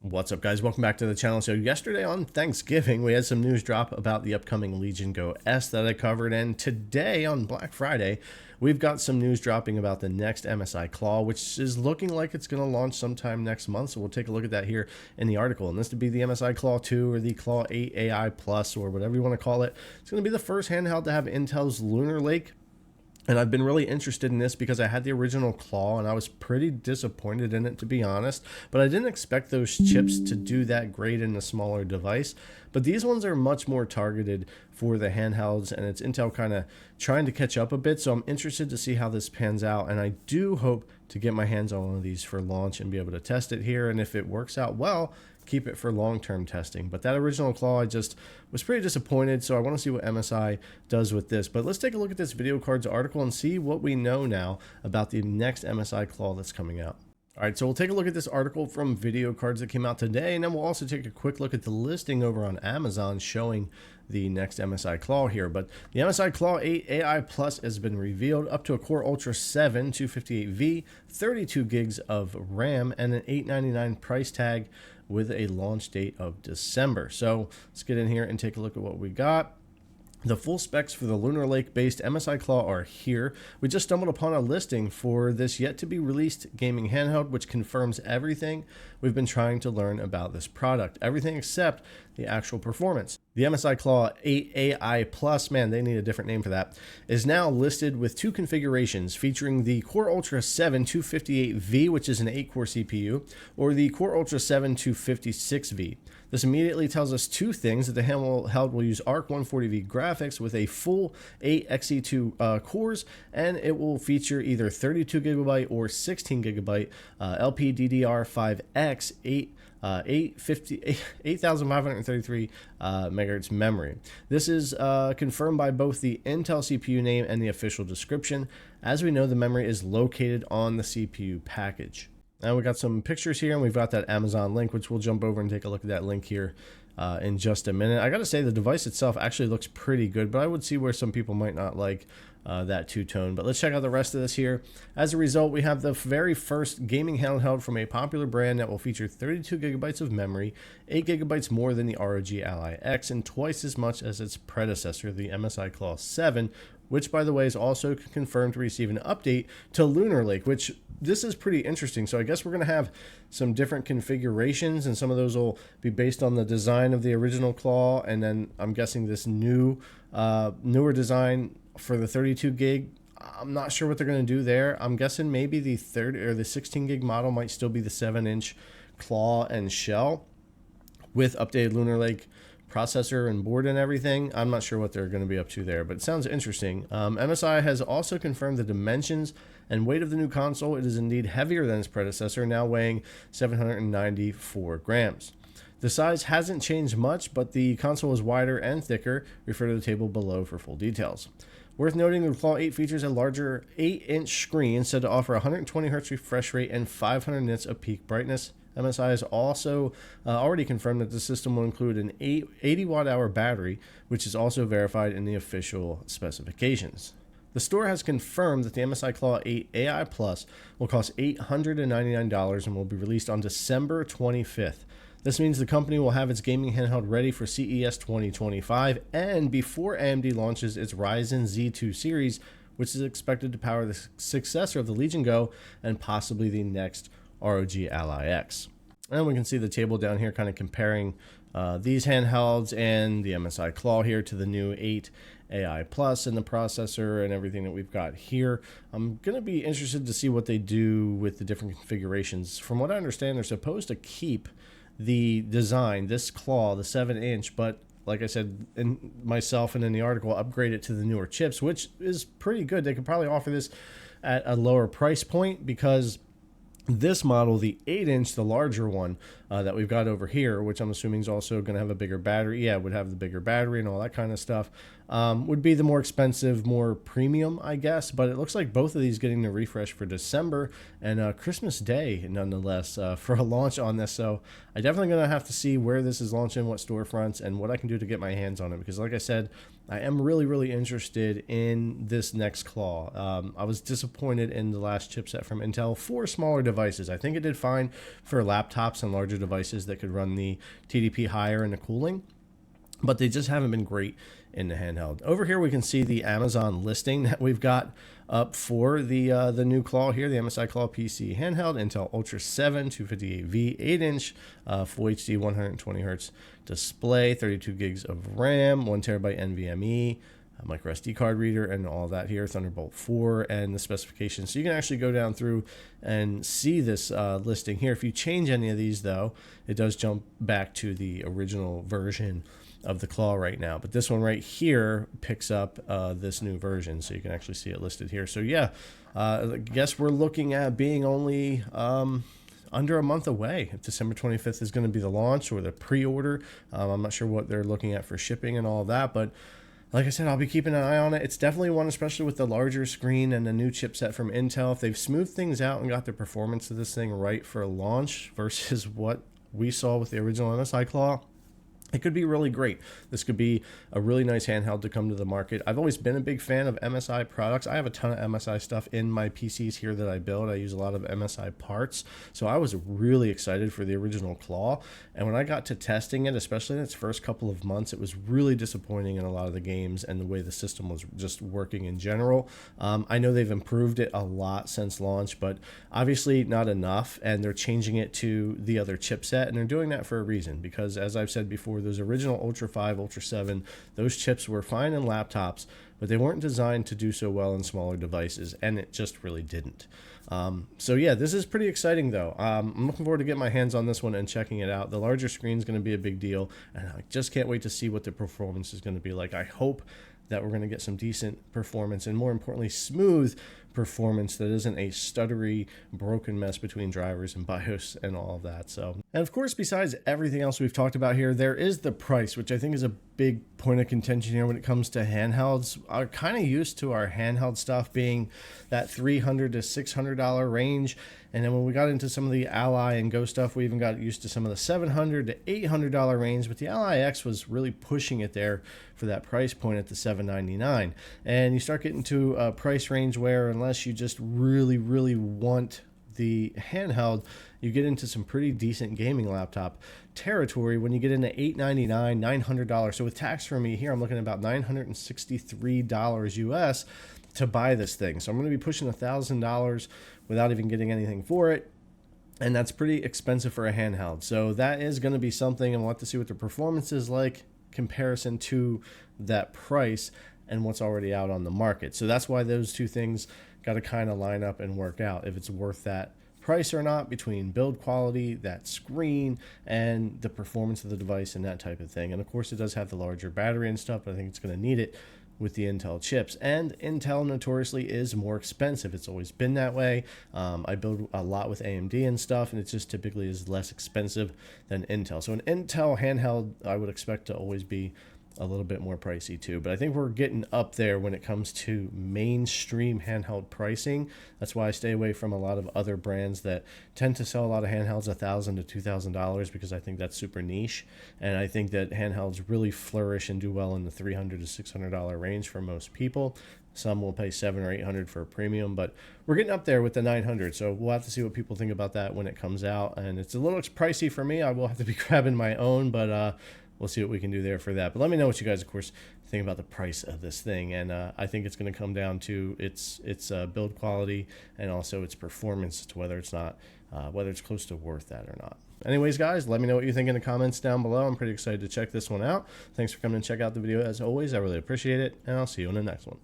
What's up, guys? Welcome back to the channel. So yesterday on Thanksgiving, we had some news drop about the upcoming Legion Go S that I covered, and today on Black Friday, we've got some news dropping about the next MSI Claw, which is looking like it's going to launch sometime next month. So we'll take a look at that here in the article. And this would be the MSI Claw 2 or the Claw 8 AI Plus or whatever you want to call it. It's going to be the first handheld to have Intel's Lunar Lake. And I've been really interested in this because I had the original Claw and I was pretty disappointed in it, to be honest. But I didn't expect those chips to do that great in a smaller device. But these ones are much more targeted for the handhelds, and it's Intel kind of trying to catch up a bit. So I'm interested to see how this pans out. And I do hope to get my hands on one of these for launch and be able to test it here. And if it works out well, keep it for long-term testing. But that original Claw, I just was pretty disappointed, so I want to see what MSI does with this. But let's take a look at this Videocardz article and see what we know now about the next MSI Claw that's coming out. All right, so we'll take a look at this article from Videocardz that came out today, and then we'll also take a quick look at the listing over on Amazon showing the next MSI Claw here. But the MSI Claw 8 AI Plus has been revealed, up to a Core Ultra 7 258V, 32 gigs of RAM, and an $899 price tag with a launch date of December. So let's get in here and take a look at what we got. The full specs for the Lunar Lake based MSI Claw are here. We just stumbled upon a listing for this yet to be released gaming handheld, which confirms everything we've been trying to learn about this product. Everything except the actual performance. The MSI Claw 8 AI Plus, man, they need a different name for that, is now listed with two configurations featuring the Core Ultra 7 258V, which is an 8-core CPU, or the Core Ultra 7 256V. This immediately tells us two things: that the handheld will use ARC 140V graphics with a full 8 Xe2 cores, and it will feature either 32GB or 16GB LPDDR5X 8533 megahertz memory. This is confirmed by both the Intel CPU name and the official description. As we know, the memory is located on the CPU package. Now we got some pictures here, and we've got that Amazon link, which we'll jump over and take a look at that link here in just a minute. I gotta say, the device itself actually looks pretty good, but I would see where some people might not like that two-tone. But let's check out the rest of this here. As a result, we have the very first gaming handheld from a popular brand that will feature 32GB of memory, 8GB more than the ROG Ally X, and twice as much as its predecessor, the MSI Claw 7, which, by the way, is also confirmed to receive an update to Lunar Lake, which this is pretty interesting. So I guess we're going to have some different configurations, and some of those will be based on the design of the original Claw, and then I'm guessing this newer design for the 32 gig. I'm not sure what they're going to do there. I'm guessing maybe the 30 or the 16 gig model might still be the 7-inch Claw and shell with updated Lunar Lake processor and board and everything. I'm not sure what they're going to be up to there, but it sounds interesting. MSI has also confirmed the dimensions and weight of the new console. It is indeed heavier than its predecessor, now weighing 794 grams. The size hasn't changed much, but the console is wider and thicker. Refer to the table below for full details. Worth noting, the Claw 8 features a larger 8-inch screen said to offer 120Hz refresh rate and 500 nits of peak brightness. MSI has also already confirmed that the system will include an 80 watt-hour battery, which is also verified in the official specifications. The store has confirmed that the MSI Claw 8 AI Plus will cost $899 and will be released on December 25th. This means the company will have its gaming handheld ready for CES 2025 and before AMD launches its Ryzen Z2 series, which is expected to power the successor of the Legion Go and possibly the next ROG Ally X. And we can see the table down here kind of comparing these handhelds and the MSI Claw here to the new 8 AI Plus and the processor and everything that we've got here. I'm going to be interested to see what they do with the different configurations. From what I understand, they're supposed to keep the design, this Claw, the 7-inch, but like I said, in myself and in the article, upgrade it to the newer chips, which is pretty good. They could probably offer this at a lower price point, because this model, the 8-inch, the larger one that we've got over here, which I'm assuming is also going to have a bigger battery. Yeah, it would have the bigger battery and all that kind of stuff. would be the more expensive, more premium, I guess. But it looks like both of these getting the refresh for December and Christmas Day, nonetheless, for a launch on this. So I definitely going to have to see where this is launching, what storefronts, and what I can do to get my hands on it. Because like I said, I am really, really interested in this next claw. I was disappointed in the last chipset from Intel for smaller devices. I think it did fine for laptops and larger devices that could run the TDP higher in the cooling, but they just haven't been great in the handheld. Over here we can see the Amazon listing that we've got up for the new claw here, the MSI Claw PC handheld, Intel Ultra 7 258V 8-inch Full HD 120 Hz display, 32 gigs of RAM, 1 terabyte NVMe, a micro SD card reader, and all that here, Thunderbolt 4, and the specifications. So you can actually go down through and see this listing here. If you change any of these, though, it does jump back to the original version of the claw right now, but this one right here picks up this new version, so you can actually see it listed here. So yeah, I guess we're looking at being only under a month away. If December 25th is going to be the launch or the pre-order, I'm not sure what they're looking at for shipping and all of that, but like I said, I'll be keeping an eye on it. It's definitely one, especially with the larger screen and the new chipset from Intel. If they've smoothed things out and got the performance of this thing right for launch versus what we saw with the original MSI Claw, it could be really great. This could be a really nice handheld to come to the market. I've always been a big fan of MSI products. I have a ton of MSI stuff in my PCs here that I build. I use a lot of MSI parts. So I was really excited for the original Claw. And when I got to testing it, especially in its first couple of months, it was really disappointing in a lot of the games and the way the system was just working in general. I know they've improved it a lot since launch, but obviously not enough. And they're changing it to the other chipset. And they're doing that for a reason, because as I've said before, those original Ultra 5, Ultra 7, those chips were fine in laptops, but they weren't designed to do so well in smaller devices, and it just really didn't. So yeah, this is pretty exciting though. I'm looking forward to getting my hands on this one and checking it out. The larger screen is going to be a big deal, and I just can't wait to see what the performance is going to be like. I hope that we're going to get some decent performance, and more importantly, smooth performance that isn't a stuttery, broken mess between drivers and BIOS and all of that. So, and of course, besides everything else we've talked about here, there is the price, which I think is a big point of contention here when it comes to handhelds. I'm kind of used to our handheld stuff being that $300 to $600 range. And then when we got into some of the Ally and Go stuff, we even got used to some of the $700 to $800 range. But the Ally X was really pushing it there for that price point at the $799. And you start getting to a price range where, unless you just really, really want the handheld, you get into some pretty decent gaming laptop territory when you get into $899, $900. So with tax for me here, I'm looking at about $963 US to buy this thing. So I'm going to be pushing $1,000 without even getting anything for it. And that's pretty expensive for a handheld. So that is going to be something, and we'll have to see what the performance is like comparison to that price and what's already out on the market. So that's why those two things got to kind of line up and work out if it's worth that price or not, between build quality, that screen, and the performance of the device and that type of thing. And of course, it does have the larger battery and stuff, but I think it's going to need it with the Intel chips. And Intel notoriously is more expensive. It's always been that way. I build a lot with AMD and stuff, and it just typically is less expensive than Intel. So an Intel handheld, I would expect to always be a little bit more pricey too, but I think we're getting up there when it comes to mainstream handheld pricing. That's why I stay away from a lot of other brands that tend to sell a lot of handhelds $1,000 to $2,000, because I think that's super niche, and I think that handhelds really flourish and do well in the $300 to $600 range for most people. Some will pay $700 or $800 for a premium, but we're getting up there with the $900. So we'll have to see what people think about that when it comes out, and it's a little pricey for me. I will have to be grabbing my own, but we'll see what we can do there for that. But let me know what you guys, of course, think about the price of this thing. And I think it's going to come down to its build quality and also its performance, to whether it's close to worth that or not. Anyways, guys, let me know what you think in the comments down below. I'm pretty excited to check this one out. Thanks for coming and check out the video as always. I really appreciate it, and I'll see you in the next one.